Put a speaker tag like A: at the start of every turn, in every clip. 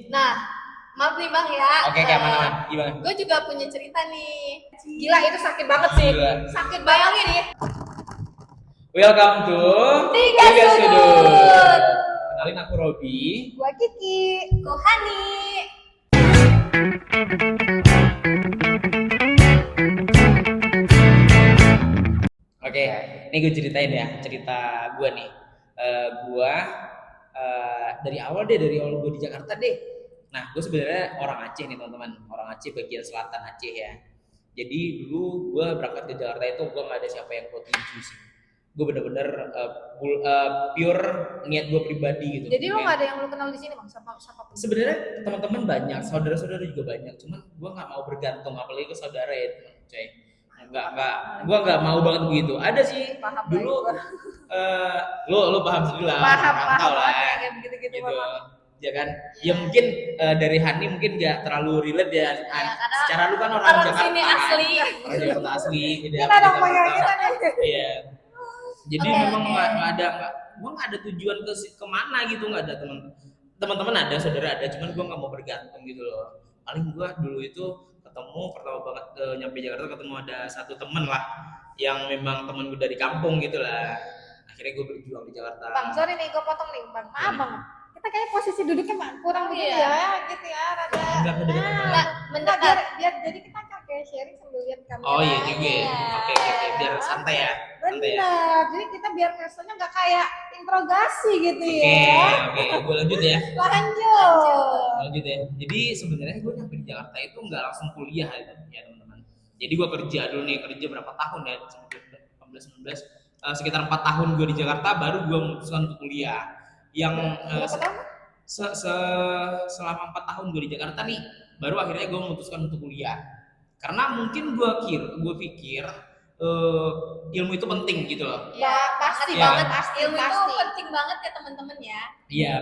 A: Nah, maaf nih Bang ya.
B: Oke, kayak mana? Gimana?
A: Gue juga punya cerita nih.
C: Gila itu sakit banget sih.
B: Gila.
A: Sakit bayangin ya.
B: Welcome to
A: Tiga Sudut.
B: Kenalin aku Robi.
C: Gua Kiki.
A: Kohani.
B: Oke, ini gue ceritain ya, cerita gue nih. Gue dari awal gue di Jakarta deh. Nah, gue sebenarnya orang Aceh nih teman-teman, orang Aceh bagian selatan Aceh ya. Jadi dulu gue berangkat ke Jakarta itu gue nggak ada siapa yang gue tuju sih. Gue bener-bener pure niat gue pribadi gitu.
C: Jadi lo nggak ada yang lo kenal di sini bang? Siapa pun?
B: Sebenarnya teman-teman banyak, saudara-saudara juga banyak. Cuman gue nggak mau bergantung apalagi ke saudara ya, coy. Gue nggak mau banget begitu. Ada sih
C: Paham
B: dulu.
C: baik
B: Lo paham sendiri lah.
C: Paham
B: Rantau lah.
C: kayak begitu-gitu.
B: Gitu. Ya kan? Ya mungkin dari Hani mungkin nggak terlalu relate ya. Secara lu kan orang Jakarta.
A: Sini asli.
B: Orang Jakarta asli.
C: Kita dong panggil kita nih.
B: Iya. Jadi memang nggak ada gue nggak ada tujuan ke mana gitu, nggak ada teman-teman ada, saudara ada, cuman gue nggak mau bergantung gitu loh. Paling gue dulu itu ketemu pertama banget nyampe Jakarta ketemu ada satu temen lah yang memang temen gue dari kampung gitu lah. Akhirnya gue berjuang di Jakarta.
C: Bang, sorry nih, gue potong nih bang. Maaf bang. Kita kayak posisi duduknya kurang begitu ya, gitu ya, rada.
A: Mendekat.
C: Biar jadi kita kayak sharing sambil lihat kamera.
B: Oh iya juga. Oke, biar santai ya.
C: Benar. Jadi kita biar kesannya nggak kayak interogasi gitu ya.
B: Oke, gue lanjut ya.
C: Lanjut
B: Ya. Jadi sebenarnya gue nyampe di Jakarta itu nggak langsung kuliah ya teman-teman. Jadi gue kerja dulu nih, kerja berapa tahun ya? 18-19. Sekitar 4 tahun gue di Jakarta baru gue memutuskan untuk kuliah. Yang selama 4 tahun gue di Jakarta nih, baru akhirnya gue memutuskan untuk kuliah. Karena mungkin gue pikir ilmu itu penting gitu loh.
A: Ya, pasti
B: ya,
A: banget. Ilmu itu penting banget ya teman-teman ya.
B: Iya,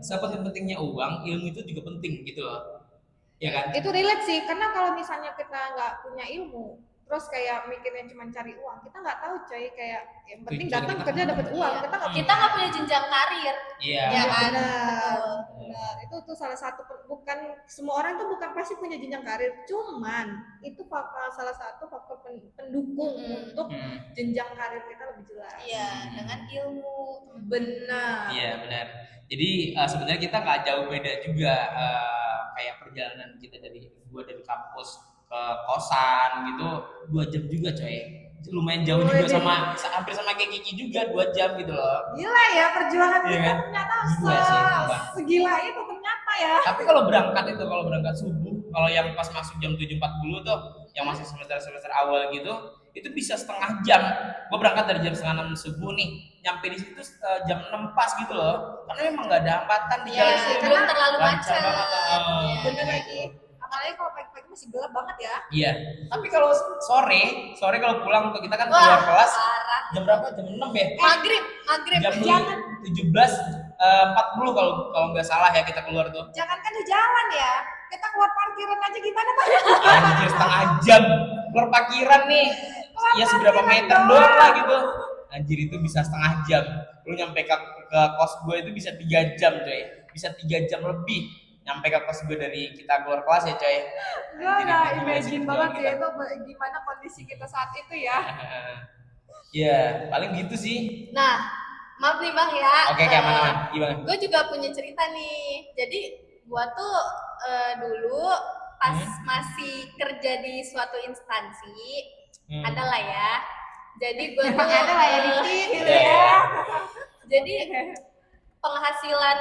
B: sepenting-pentingnya uang, ilmu itu juga penting gitu loh. Ya kan?
C: Itu relate sih, karena kalau misalnya kita nggak punya ilmu, terus kayak mikirnya cuma cari uang, kita nggak tahu coy, kayak yang penting datang kerja dapat uang,
A: kita nggak punya jenjang karir.
B: Iya.
A: Ya kan?
C: Benar. Itu tuh salah satu, bukan semua orang tuh bukan pasti punya jenjang karir, cuman itu salah satu faktor pendukung untuk jenjang karir kita lebih jelas.
A: Iya, dengan ilmu.
C: Benar.
B: Iya benar. Jadi sebenarnya kita nggak jauh beda juga kayak perjalanan kita dari kampus ke kosan gitu 2 jam juga coy. Lumayan jauh juga hampir sama kayak Kiki juga 2 jam gitu loh.
C: Gila ya perjuangan kita
B: kan?
C: ternyata segila itu ternyata ya.
B: Tapi kalau berangkat subuh, kalau yang pas masuk jam 7.40 tuh, yang masih semester awal gitu, itu bisa setengah jam. Gue berangkat dari jam 5:30 subuh nih, nyampe di situ jam 6 pas gitu loh. Karena memang nggak ada hambatan di jalan
A: sih, belum terlalu macet.
C: Bener lagi. Apalagi kalau pagi-pagi masih gelap banget ya.
B: Iya. Tapi kalau sore kalau pulang tuh kita kan keluar kelas jam berapa? Jam 6 ya?
A: Maghrib.
B: Jam 17.40 kalau nggak salah ya kita keluar tuh.
C: Jangankan di jalan ya, kita keluar parkiran aja gimana Pak?
B: Anjir, setengah jam keluar parkiran nih. Ya seberapa meter doang lah gitu. Anjir itu bisa setengah jam. Lu nyampe ke kos gue itu bisa 3 jam coy. Bisa 3 jam lebih nyampe ke kos gue dari kita keluar kelas ya coy.
C: Gue nggak imagine banget sih itu gimana kondisi kita saat itu ya.
B: Ya paling gitu sih.
A: Nah, maaf nih Bang ya.
B: Oke, kayak mana? Gimana?
A: Gue juga punya cerita nih. Jadi gue tuh dulu pas masih kerja di suatu instansi adalah ya. Jadi gue tuh
C: ada lah ya dikit gitu ya.
A: Jadi penghasilan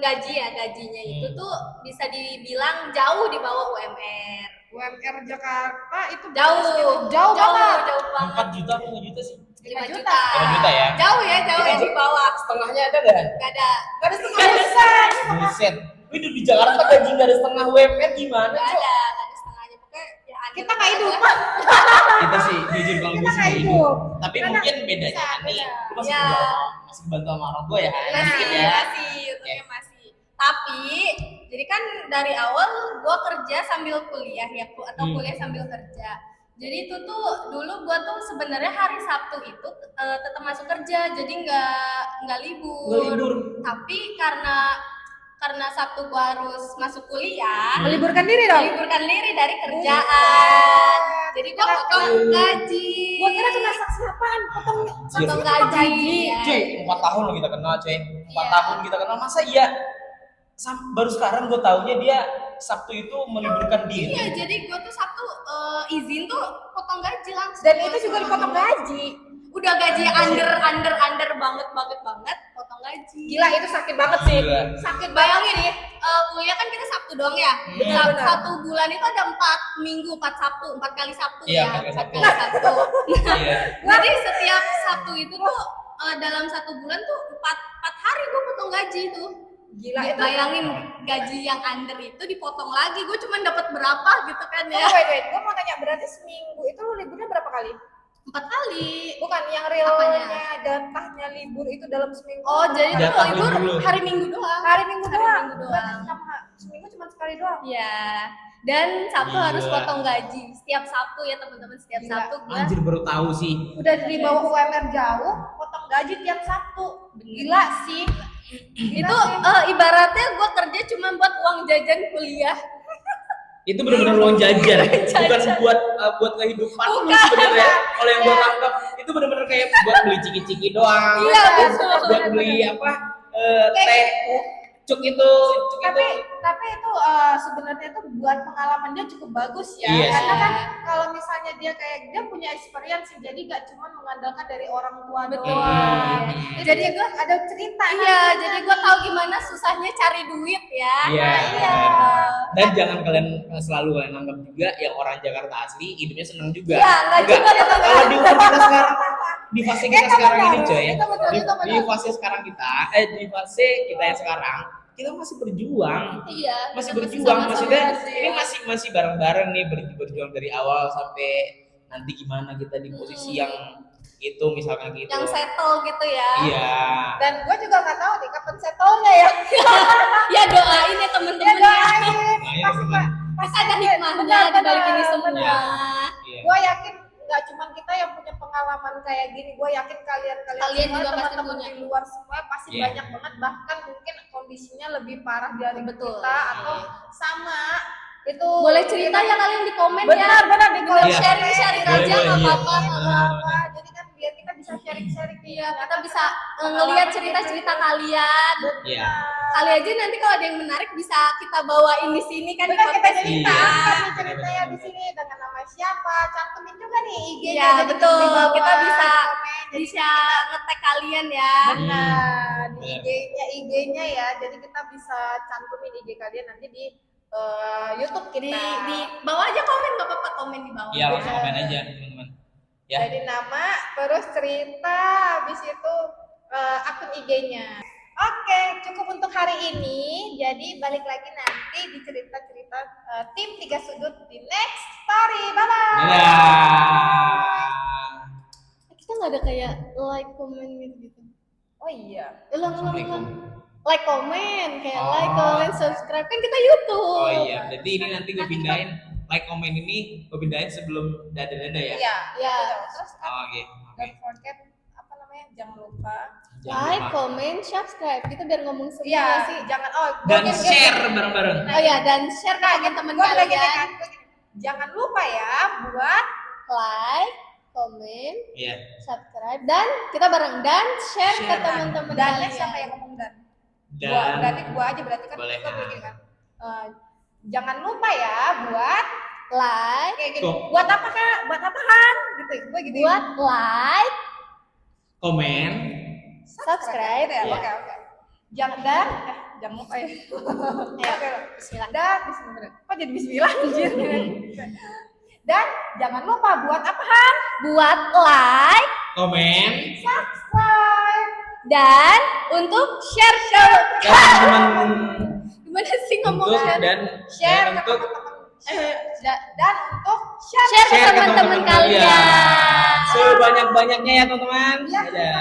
A: gajinya itu tuh bisa dibilang jauh di bawah UMR.
C: UMR Jakarta itu
A: Jauh
C: banget.
B: 4 juta apa 5 juta sih?
A: 5 juta.
B: 5 juta ya?
A: Jauh ya di bawah.
B: Setengahnya ada nggak?
A: Gak ada
C: setengah besar.
B: Buset. Hidup di Jakarta gaji nggak ada setengah UMR gimana?
A: Gak ada setengahnya. Pokoknya ya
C: kita nggak hidup.
B: Kita sih jujur kalau gue sih hidup. Tapi mungkin bedanya nih, lu masih bantu sama orang tua ya?
A: Masih. Tapi jadi kan dari awal gue kerja sambil kuliah ya, atau kuliah sambil kerja. Jadi itu tuh dulu gue tuh sebenarnya hari Sabtu itu tetap masuk kerja, jadi nggak libur. Tapi karena karena Sabtu gua harus masuk kuliah,
C: Meliburkan diri dong.
A: meliburkan diri dari kerjaan. Jadi gua potong gaji.
C: Gua kira kena saksi apaan?
A: Potong gaji.
B: Cuy, 4 tahun loh kita kenal, cuy. 4
A: Iya.
B: tahun kita kenal, masa iya? Baru sekarang gue taunya dia Sabtu itu meliburkan diri.
A: Iya, jadi gua tuh Sabtu izin tuh potong gaji langsung.
C: Dan itu juga dipotong gaji.
A: Udah gaji under banget, potong gaji.
C: Gila, itu sakit banget sih.
B: Gila.
C: Sakit
A: Bayangin nih, kuliah kan kita Sabtu doang ya.
C: Benar.
A: Satu bulan itu ada 4 minggu, 4 Sabtu, 4 kali Sabtu
B: Iya,
A: ya.
B: 4 kali
A: 4
B: Sabtu.
A: kali Sabtu.
B: Iya.
A: Jadi setiap Sabtu itu tuh dalam 1 bulan tuh 4 hari gue potong gaji tuh.
C: Gila
A: Ya,
C: itu.
A: bayangin gaji yang under itu dipotong lagi, gue cuma dapat berapa gitu kan ya.
C: Wait, gue mau tanya, berarti seminggu itu lu liburnya berapa kali?
A: 4 kali.
C: Bukan yang
A: Apanya?
C: realnya datanya libur itu dalam seminggu.
A: Oh, jadi tuh
B: Jatah
A: libur
B: libur lu.
A: hari Minggu doang.
C: hari Minggu
A: Hari
C: doang.
A: Minggu doang.
C: Berarti sama seminggu cuma sekali doang.
A: Iya. Dan Sabtu
B: Gila.
A: harus potong gaji. Setiap Sabtu ya teman-teman, setiap
C: Gila.
A: Sabtu gue
B: Anjir baru tahu sih.
C: Udah di bawah UMR jauh, potong gaji tiap Sabtu. Gila sih.
A: itu ibaratnya gue kerja cuma buat uang jajan kuliah.
B: Itu benar-benar uang jajan, bukan buat kehidupan lu sebenarnya. Kalau yang gua tangkap itu benar-benar kayak buat beli ciki-ciki doang.
A: Iya,
B: Terus
A: betul.
B: buat beli apa? Teh cuk itu.
C: Tapi itu sebenarnya tuh buat pengalaman dia cukup bagus ya.
B: Iya
C: Karena
B: sih.
C: kan kalau misalnya dia kayak dia punya experience, jadi gak cuma mengandalkan dari orang tua
A: Betul.
C: doang.
A: Hmm.
C: Jadi gue ada cerita.
A: Iya,
C: nanti.
A: jadi gue tahu gimana susahnya cari duit ya.
B: Iya.
C: Iya.
B: Dan jangan kalian selalu kalian anggap juga yang orang Jakarta asli hidupnya senang juga.
A: Iya, nggak juga ya, teman-teman.
B: Kalau di umur kita sekarang, di fase kita
C: Itu
B: sekarang
C: benar,
B: ini coy,
C: itu betul,
B: di,
C: itu benar.
B: di fase sekarang kita, di fase kita yang sekarang, kita masih berjuang.
A: Iya.
B: Masih
A: kita
B: berjuang,
A: sama-sama
B: maksudnya
A: sih.
B: ini masih bareng-bareng nih, berjuang dari awal sampai nanti gimana kita di posisi yang itu misalkan gitu.
A: yang settle gitu ya.
B: Iya.
C: Dan gue juga nggak tahu nih kapan settle-nya ya.
A: Ya doain ya temen-temen ya.
B: Nah,
C: Pasti
B: teman-teman.
A: Pasti ada hikmahnya
C: Benar,
A: di balik ini
C: benar,
A: semua.
C: benar.
B: Iya.
C: Gue yakin nggak cuma kita yang punya pengalaman kayak gini, gue yakin kalian
A: Kalian
C: semua,
A: juga pasti
C: teman-teman
A: punya.
C: di luar semua pasti
B: Iya.
C: banyak banget, bahkan mungkin kondisinya lebih parah dari
A: Betul.
C: kita atau sama itu.
A: Boleh cerita ya kalian di komen
C: benar
A: ya.
C: benar di kolom
B: Iya.
A: Sharing-sharing
B: Boleh,
A: aja
B: boleh,
A: nggak
B: iya.
A: apa-apa.
B: Benar,
C: apa. Jadi kan biar kita bisa sharing-sharing.
A: Iya, kita bisa ngelihat cerita-cerita kalian.
B: Iya.
A: Kali aja nanti kalau ada yang menarik bisa kita bawain di sini kan di
C: Benar, kita
A: podcast
C: cerita
B: Iya.
C: kan ceritanya di sini dengan nama siapa, cantumin juga nih IG-nya.
A: Iya,
C: jadi
A: betul.
C: di bawah
A: Kita bisa
C: komen, jadi
A: bisa nge-tag kalian ya.
C: benar di
B: Benar.
C: IG-nya ya, jadi kita bisa cantumin IG kalian nanti di YouTube kita.
A: Di bawah aja komen, nggak apa-apa komen di bawah.
B: Iya, langsung komen aja teman-teman. Ya.
C: Jadi nama, terus cerita, habis itu akun IG-nya. Oke, cukup untuk hari ini. Jadi balik lagi nanti di cerita-cerita tim 3 sudut di next story. Bye-bye.
B: Dadah.
A: Kita nggak ada kayak like, comment gitu.
C: Oh iya.
A: Ulang.
B: Assalamualaikum.
A: Like, comment, kayak
B: Oh.
A: like, comment, subscribe kan kita YouTube.
B: Oh iya, jadi ini nanti gue pindahin like komen ini gue pindahin sebelum dada-dada ya.
C: Iya.
A: Iya.
C: Terus
B: Oh, oke.
C: don't forget apa namanya? Jangan lupa.
B: Jangan
A: Like,
B: lupa.
A: comment, subscribe. Kita biar ngomong semua
C: Iya
A: sih.
C: jangan
B: Dan share bareng-bareng.
A: Oh ya, dan share ke teman-teman
C: Gua bilang gini
A: kalian.
C: kan, gua gini, jangan lupa ya buat
A: Like, comment,
B: Iya.
A: subscribe, dan kita bareng dan share ke
B: Share.
A: teman-teman
C: dannya
A: kalian.
C: siapa yang ngomong dan?
B: Dan
C: Berarti gua aja berarti kan
B: Boleh.
C: gua bilang gini kan. Jangan lupa ya buat
A: Like,
C: kayak gini.
B: Kok?
C: Buat apa Kak? Buat apa Han? Gitu. Gua gitu.
A: buat like,
B: komen.
A: subscribe,
C: ya.
B: Iya.
C: Oke. Jangan dan jangan lupa ya. Oke.
A: Bismillah.
C: Dan bismillah. Kok jadi bismillah anjir? Dan jangan lupa buat apa Han?
A: Buat like
B: Komen.
C: Subscribe.
A: dan untuk share ke
B: Dan teman
A: gimana sih ngomong
B: untuk
A: share?
B: dan
C: Share ke
B: untuk
C: teman-teman. Dan untuk share
A: Share ke
B: share ke
A: teman-teman
B: teman-teman
A: kalian.
B: Sebanyak-banyaknya ya teman-teman.
C: Ya,
B: Dadah.